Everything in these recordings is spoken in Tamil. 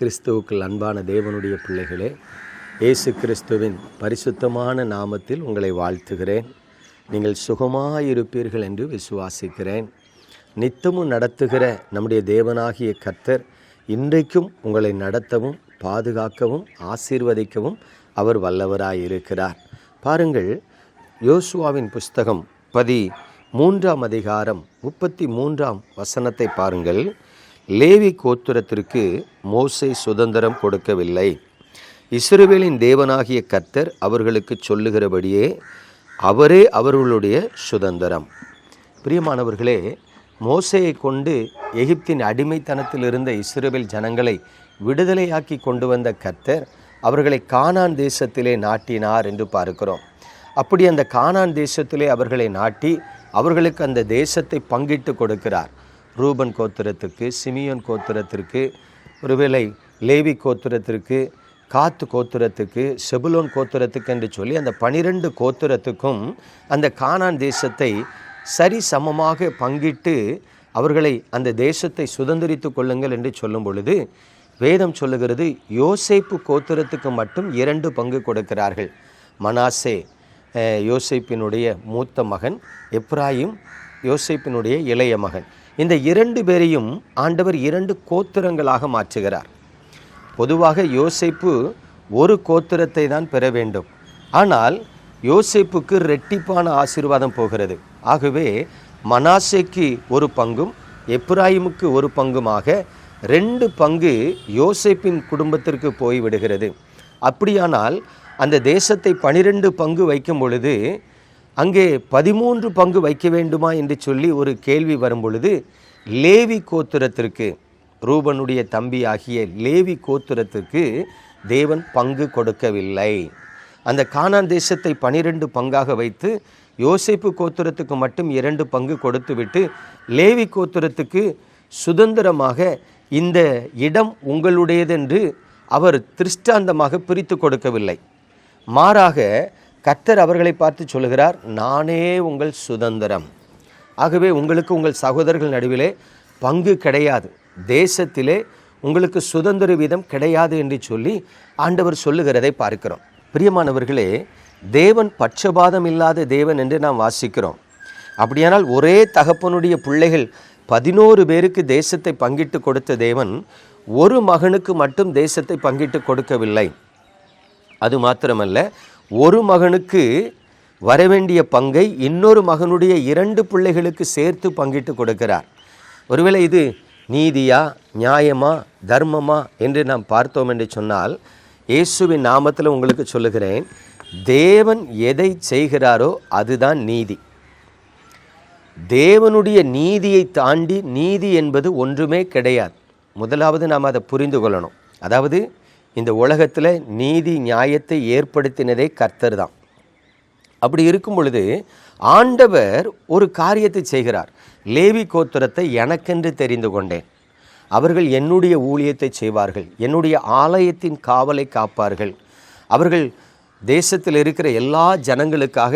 கிறிஸ்துவுக்குள் அன்பான தேவனுடைய பிள்ளைகளே, இயேசு கிறிஸ்துவின் பரிசுத்தமான நாமத்தில் உங்களை வாழ்த்துகிறேன். நீங்கள் சுகமாயிருப்பீர்கள் என்று விசுவாசிக்கிறேன். நித்தமும் நடத்துகிற நம்முடைய தேவனாகிய கர்த்தர் இன்றைக்கும் உங்களை நடத்தவும் பாதுகாக்கவும் ஆசீர்வதிக்கவும் அவர் வல்லவராயிருக்கிறார். பாருங்கள், யோசுவாவின் புஸ்தகம் 13ஆம் அதிகாரம் 33ஆம் வசனத்தை பாருங்கள். லேவி கோத்திரத்திற்கு மோசே சுதந்திரம் கொடுக்கவில்லை. இஸ்ரவேலின் தேவனாகிய கர்த்தர் அவர்களுக்கு சொல்லுகிறபடியே அவரே அவர்களுடைய சுதந்திரம். பிரியமானவர்களே, மோசேயை கொண்டு எகிப்தின் அடிமைத்தனத்தில் இருந்த இஸ்ரவேல் ஜனங்களை விடுதலையாக்கி கொண்டு வந்த கர்த்தர் அவர்களை கானான் தேசத்திலே நாட்டினார் என்று பார்க்கிறோம். அப்படி அந்த கானான் தேசத்திலே அவர்களை நாட்டி அவர்களுக்கு அந்த தேசத்தை பங்கிட்டு கொடுக்கிறார். ரூபன் கோத்திரத்திற்கு, சிமியோன் கோத்திரத்திற்கு, ஒருவேளை லேவி கோத்திரத்திற்கு, காத்து கோத்திரத்துக்கு, செபுலோன் கோத்திரத்துக்கு என்று சொல்லி அந்த 12 கோத்திரத்துக்கும் அந்த கானான் தேசத்தை சரி சமமாக பங்கிட்டு அவர்களை அந்த தேசத்தை சுதந்திரித்து கொள்ளுங்கள் என்று சொல்லும் பொழுது வேதம் சொல்லுகிறது, யோசேப்பு கோத்திரத்துக்கு மட்டும் 2 பங்கு கொடுக்கிறார்கள். மனாசே யோசேப்பினுடைய மூத்த மகன், எப்ராயிம் யோசேப்பினுடைய இளைய மகன். இந்த 2 பேரையும் ஆண்டவர் 2 கோத்திரங்களாக மாற்றுகிறார். பொதுவாக யோசேப்பு ஒரு கோத்திரத்தை தான் பெற வேண்டும். ஆனால் யோசேப்புக்கு ரெட்டிப்பான ஆசீர்வாதம் போகிறது. ஆகவே மனாசேக்கு ஒரு பங்கும் எப்ராயிமுக்கு ஒரு பங்குமாக 2 பங்கு யோசேப்பின் குடும்பத்திற்கு போய்விடுகிறது. அப்படியானால் அந்த தேசத்தை 12 பங்கு வைக்கும் பொழுது அங்கே 13 பங்கு வைக்க வேண்டுமா என்று சொல்லி ஒரு கேள்வி வரும் பொழுது லேவி கோத்திரத்திற்கு, ரூபனுடைய தம்பி ஆகிய லேவி கோத்திரத்திற்கு தேவன் பங்கு கொடுக்கவில்லை. அந்த கானான் தேசத்தை 12 பங்காக வைத்து யோசேப்பு கோத்திரத்துக்கு மட்டும் 2 பங்கு கொடுத்துவிட்டு லேவி கோத்திரத்துக்கு சுதந்திரமாக இந்த இடம் உங்களுடையதென்று அவர் திருஷ்டாந்தமாக பிரித்து கொடுக்கவில்லை. மாறாக கர்த்தர் அவர்களை பார்த்து சொல்லுகிறார், நானே உங்கள் சுதந்திரம். ஆகவே உங்களுக்கு உங்கள் சகோதரர்கள் நடுவிலே பங்கு கிடையாது, தேசத்திலே உங்களுக்கு சுதந்திர வீதம் கிடையாது என்று சொல்லி ஆண்டவர் சொல்லுகிறதை பார்க்கிறோம். பிரியமானவர்களே, தேவன் பட்சபாதம் இல்லாத தேவன் என்று நாம் வாசிக்கிறோம். அப்படியானால் ஒரே தகப்பனுடைய பிள்ளைகள் 11 பேருக்கு தேசத்தை பங்கிட்டு கொடுத்த தேவன் ஒரு மகனுக்கு மட்டும் தேசத்தை பங்கிட்டு கொடுக்கவில்லை. அது மாத்திரமல்ல, ஒரு மகனுக்கு வரவேண்டிய பங்கை இன்னொரு மகனுடைய 2 பிள்ளைகளுக்கு சேர்த்து பங்கிட்டு கொடுக்கிறார். ஒருவேளை இது நீதியா, நியாயமா, தர்மமா என்று நாம் பார்த்தோம் என்று சொன்னால், இயேசுவின் நாமத்தில் உங்களுக்கு சொல்லுகிறேன், தேவன் எதை செய்கிறாரோ அதுதான் நீதி. தேவனுடைய நீதியை தாண்டி நீதி என்பது ஒன்றுமே கிடையாது. முதலாவது நாம் அதை புரிந்து கொள்ளணும். அதாவது இந்த உலகத்தில் நீதி நியாயத்தை ஏற்படுத்தினதே கர்த்தர் தான். அப்படி இருக்கும் பொழுது ஆண்டவர் ஒரு காரியத்தை செய்கிறார். லேவி கோத்திரத்தை எனக்கென்று தெரிந்து கொண்டேன், அவர்கள் என்னுடைய ஊழியத்தை செய்வார்கள், என்னுடைய ஆலயத்தின் காவலை காப்பார்கள், அவர்கள் தேசத்தில் இருக்கிற எல்லா ஜனங்களுக்காக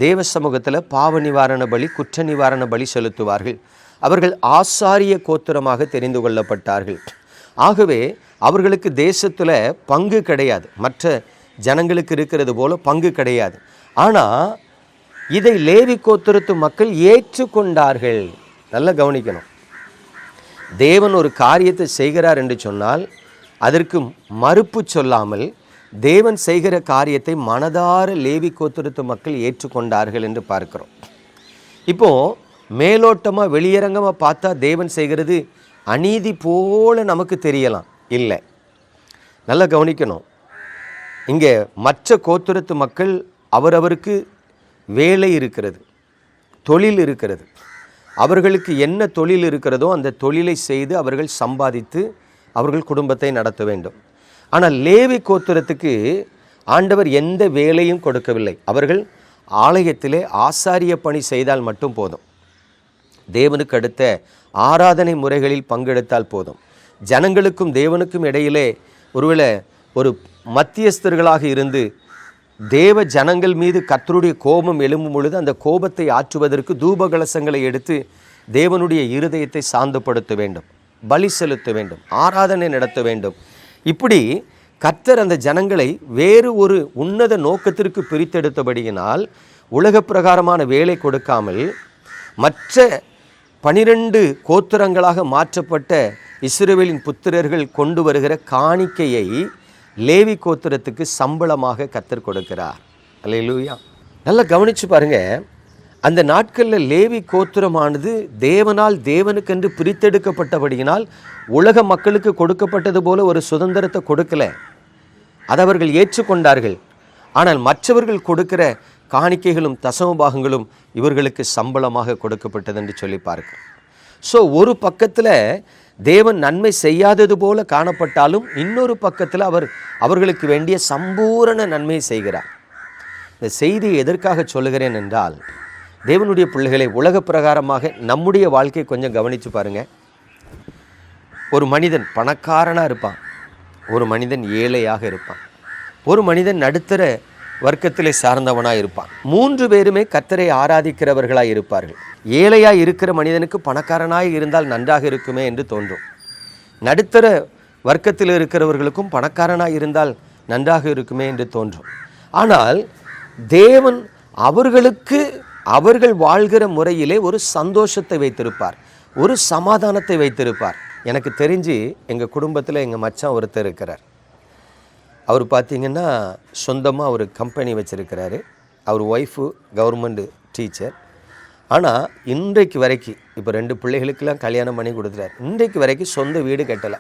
தேவ சமூகத்தில் பாவ நிவாரண பலி, குற்ற நிவாரண பலி செலுத்துவார்கள். அவர்கள் ஆசாரிய கோத்திரமாக தெரிந்து கொள்ளப்பட்டார்கள். ஆகவே அவர்களுக்கு தேசத்தில் பங்கு கிடையாது, மற்ற ஜனங்களுக்கு இருக்கிறது போல பங்கு கிடையாது. ஆனால் இதை லேவி கோத்திரத்து மக்கள் ஏற்றுக்கொண்டார்கள். நல்லா கவனிக்கணும். தேவன் ஒரு காரியத்தை செய்கிறார் என்று சொன்னால் அதற்கு மறுப்பு சொல்லாமல் தேவன் செய்கிற காரியத்தை மனதார லேவி கோத்திரத்து மக்கள் ஏற்றுக்கொண்டார்கள் என்று பார்க்கிறோம். இப்போது மேலோட்டமாக வெளியரங்கமாக பார்த்தா தேவன் செய்கிறது அநீதி போல நமக்கு தெரியலாம். இல்லை, நல்லா கவனிக்கணும். இங்கே மற்ற கோத்திரத்து மக்கள் அவரவருக்கு வேலை இருக்கிறது, தொழில் இருக்கிறது. அவர்களுக்கு என்ன தொழில் இருக்கிறதோ அந்த தொழிலை செய்து அவர்கள் சம்பாதித்து அவர்கள் குடும்பத்தை நடத்த வேண்டும். ஆனால் லேவி கோத்திரத்துக்கு ஆண்டவர் எந்த வேலையும் கொடுக்கவில்லை. அவர்கள் ஆலயத்திலே ஆசாரிய பணி செய்தால் மட்டும் போதும், தேவனுக்கு அடுத்த ஆராதனை முறைகளில் பங்கெடுத்தால் போதும். ஜனங்களுக்கும் தேவனுக்கும் இடையிலே ஒருவேளை ஒரு மத்தியஸ்தர்களாக இருந்து தேவ ஜனங்கள் மீது கர்த்தருடைய கோபம் எழும்பும் பொழுது அந்த கோபத்தை ஆற்றுவதற்கு தூபகலசங்களை எடுத்து தேவனுடைய இருதயத்தை சாந்தப்படுத்த வேண்டும், பலி செலுத்த வேண்டும், ஆராதனை நடத்த வேண்டும். இப்படி கர்த்தர் அந்த ஜனங்களை வேறு ஒரு உன்னத நோக்கத்திற்கு பிரித்தெடுத்தபடியினால் உலக பிரகாரமான வேலை கொடுக்காமல் மற்ற 12 கோத்திரங்களாக மாற்றப்பட்ட இஸ்ரவேலின் புத்திரர்கள் கொண்டு வருகிற காணிக்கையை லேவி கோத்திரத்துக்கு சம்பளமாக கர்த்தர் கொடுக்கிறார். அல்லேலூயா. நல்லா கவனித்து பாருங்க. அந்த நாட்களில் லேவி கோத்திரமானது தேவனால் தேவனுக்கென்று பிரித்தெடுக்கப்பட்டபடியினால் உலக மக்களுக்கு கொடுக்கப்பட்டது போல ஒரு சுதந்திரத்தை கொடுக்கல. அதை அவர்கள் ஏற்றுக்கொண்டார்கள். ஆனால் மற்றவர்கள் கொடுக்கிற காணிக்கைகளும் தசமபாகங்களும் இவர்களுக்கு சம்பளமாக கொடுக்கப்பட்டது என்று சொல்லி பார்க்கிறோம். ஸோ ஒரு பக்கத்தில் தேவன் நன்மை செய்யாதது போல காணப்பட்டாலும் இன்னொரு பக்கத்தில் அவர்களுக்கு வேண்டிய சம்பூரண நன்மையை செய்கிறார். இந்த செய்தியை எதற்காக சொல்லுகிறேன் என்றால், தேவனுடைய பிள்ளைகளை உலக பிரகாரமாக நம்முடைய வாழ்க்கையை கொஞ்சம் கவனித்து பாருங்கள். ஒரு மனிதன் பணக்காரனாக இருப்பான், ஒரு மனிதன் ஏழையாக இருப்பான், ஒரு மனிதன் நடுத்தர வர்க்கத்திலே சார்ந்தவனாக இருப்பான். 3 பேருமே கர்த்தரை ஆராதிக்கிறவர்களாக இருப்பார்கள். ஏழையாக இருக்கிற மனிதனுக்கு பணக்காரனாக இருந்தால் நன்றாக இருக்குமே என்று தோன்றும். நடுத்தர வர்க்கத்தில் இருக்கிறவர்களுக்கும் பணக்காரனாக இருந்தால் நன்றாக இருக்குமே என்று தோன்றும். ஆனால் தேவன் அவர்களுக்கு அவர்கள் வாழ்கிற முறையிலே ஒரு சந்தோஷத்தை வைத்திருப்பார், ஒரு சமாதானத்தை வைத்திருப்பார். எனக்கு தெரிஞ்சு எங்கள் குடும்பத்தில் எங்கள் மச்சான் ஒருத்தர் இருக்கிறார். அவர் பார்த்திங்கன்னா சொந்தமாக ஒரு கம்பெனி வச்சுருக்கிறாரு. அவர் ஒய்ஃபு கவர்மெண்ட் டீச்சர். ஆனால் இன்றைக்கு வரைக்கும் இப்போ 2 பிள்ளைகளுக்கெல்லாம் கல்யாணம் பண்ணி கொடுத்துட்டார். இன்றைக்கு வரைக்கும் சொந்த வீடு கட்டலை.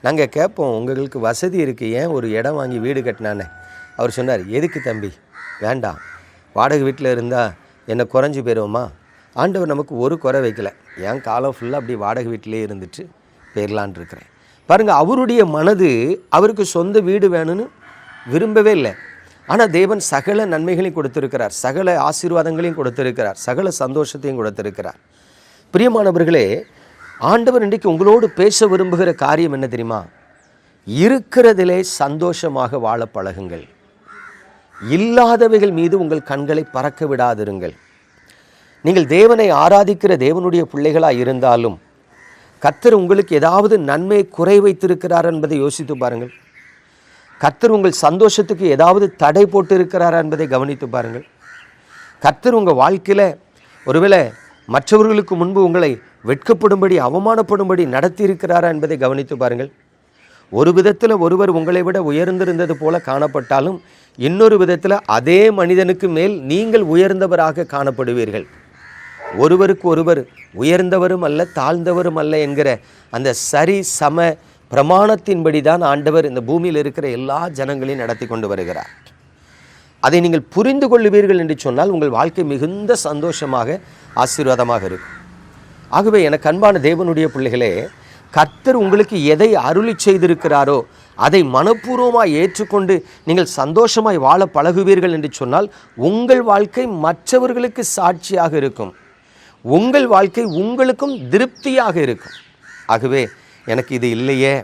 நாங்கள் கேட்போம், உங்களுக்கு வசதி இருக்குது, ஏன் ஒரு இடம் வாங்கி வீடு கட்டினானே? அவர் சொன்னார், எதுக்கு தம்பி, வேண்டாம், வாடகை வீட்டில் இருந்தால் என்ன குறைஞ்சி போயிடுவோமா? ஆண்டவர் நமக்கு ஒரு குறை வைக்கலை, என் காலம் ஃபுல்லாக அப்படி வாடகை வீட்டிலே இருந்துட்டு போயிடலான் இருக்கிறேன். பாருங்கள், அவருடைய மனது அவருக்கு சொந்த வீடு வேணும்னு விரும்பவே இல்லை. ஆனால் தேவன் சகல நன்மைகளையும் கொடுத்திருக்கிறார், சகல ஆசீர்வாதங்களையும் கொடுத்திருக்கிறார், சகல சந்தோஷத்தையும் கொடுத்திருக்கிறார். பிரியமானவர்களே, ஆண்டவர் இன்றைக்கு உங்களோடு பேச விரும்புகிற காரியம் என்ன தெரியுமா? இருக்கிறதிலே சந்தோஷமாக வாழ பழகுங்கள். இல்லாதவைகள் மீது உங்கள் கண்களை பறக்க விடாதிருங்கள். நீங்கள் தேவனை ஆராதிக்கிற தேவனுடைய பிள்ளைகளாக இருந்தாலும் கர்த்தர் உங்களுக்கு ஏதாவது நன்மை குறை வைத்திருக்கிறார் என்பதை யோசித்து பாருங்கள். கர்த்தர் உங்கள் சந்தோஷத்துக்கு ஏதாவது தடை போட்டு இருக்கிறாரா என்பதை கவனித்து பாருங்கள். கர்த்தர் உங்கள் வாழ்க்கையில் ஒருவேளை மற்றவர்களுக்கு முன்பு உங்களை வெட்கப்படும்படி அவமானப்படும்படி நடத்தி இருக்கிறாரா என்பதை கவனித்து பாருங்கள். ஒரு விதத்தில் ஒருவர் உங்களை விட உயர்ந்திருந்தது போல காணப்பட்டாலும் இன்னொரு விதத்தில் அதே மனிதனுக்கு மேல் நீங்கள் உயர்ந்தவராக காணப்படுவீர்கள். ஒருவருக்கு ஒருவர் உயர்ந்தவரும் அல்ல தாழ்ந்தவரும் அல்ல என்கிற அந்த சரி சம பிரமாணத்தின்படி தான் ஆண்டவர் இந்த பூமியில் இருக்கிற எல்லா ஜனங்களையும் நடத்தி கொண்டு வருகிறார். அதை நீங்கள் புரிந்து கொள்ளுவீர்கள் என்று சொன்னால் உங்கள் வாழ்க்கை மிகுந்த சந்தோஷமாக ஆசீர்வாதமாக இருக்கும். ஆகவே எனக்கு அன்பான தேவனுடைய பிள்ளைகளே, கர்த்தர் உங்களுக்கு எதை அருளி செய்திருக்கிறாரோ அதை மனப்பூர்வமாக ஏற்றுக்கொண்டு நீங்கள் சந்தோஷமாய் வாழ பழகுவீர்கள் என்று சொன்னால் உங்கள் வாழ்க்கை மற்றவர்களுக்கு சாட்சியாக இருக்கும், உங்கள் வாழ்க்கை உங்களுக்கும் திருப்தியாக இருக்கும். ஆகவே எனக்கு இது இல்லையே,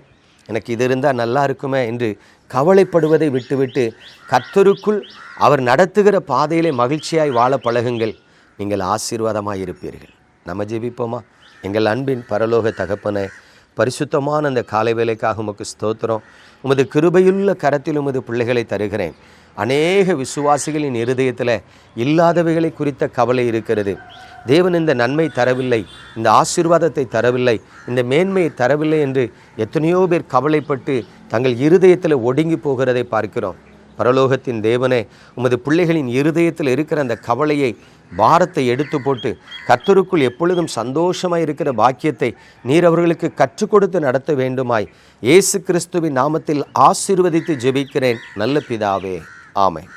எனக்கு இது இருந்தால் நல்லா இருக்குமே என்று கவலைப்படுவதை விட்டுவிட்டு கர்த்தருக்குள் அவர் நடத்துகிற பாதையிலே மகிழ்ச்சியாய் வாழ பழகுங்கள். நீங்கள் ஆசீர்வாதமாக இருப்பீர்கள். நம்ம ஜெபிப்போமா? எங்கள் அன்பின் பரலோக தகப்பனே, பரிசுத்தமான அந்த காலை வேலைக்காக உமக்கு ஸ்தோத்திரம். உமது கிருபையுள்ள கரத்தில் உமது பிள்ளைகளை தருகிறேன். அநேக விசுவாசிகளின் இருதயத்தில் இல்லாதவைகளை குறித்த கவலை இருக்கிறது. தேவன் இந்த நன்மை தரவில்லை, இந்த ஆசீர்வாதத்தை தரவில்லை, இந்த மேன்மையை தரவில்லை என்று எத்தனையோ பேர் கவலைப்பட்டு தங்கள் இருதயத்தில் ஒடுங்கி போகிறதை பார்க்கிறோம். பரலோகத்தின் தேவனே, உமது பிள்ளைகளின் இருதயத்தில் இருக்கிற அந்த கவலையை, பாரத்தை எடுத்து போட்டு கர்த்தருக்குள் எப்பொழுதும் சந்தோஷமாய் இருக்கிற பாக்கியத்தை நீர் அவர்களுக்கு கற்றுக் கொடுத்து நடத்த வேண்டுமாய் இயேசு கிறிஸ்துவின் நாமத்தில் ஆசீர்வதித்து ஜெபிக்கிறேன் நல்ல பிதாவே, ஆமென்.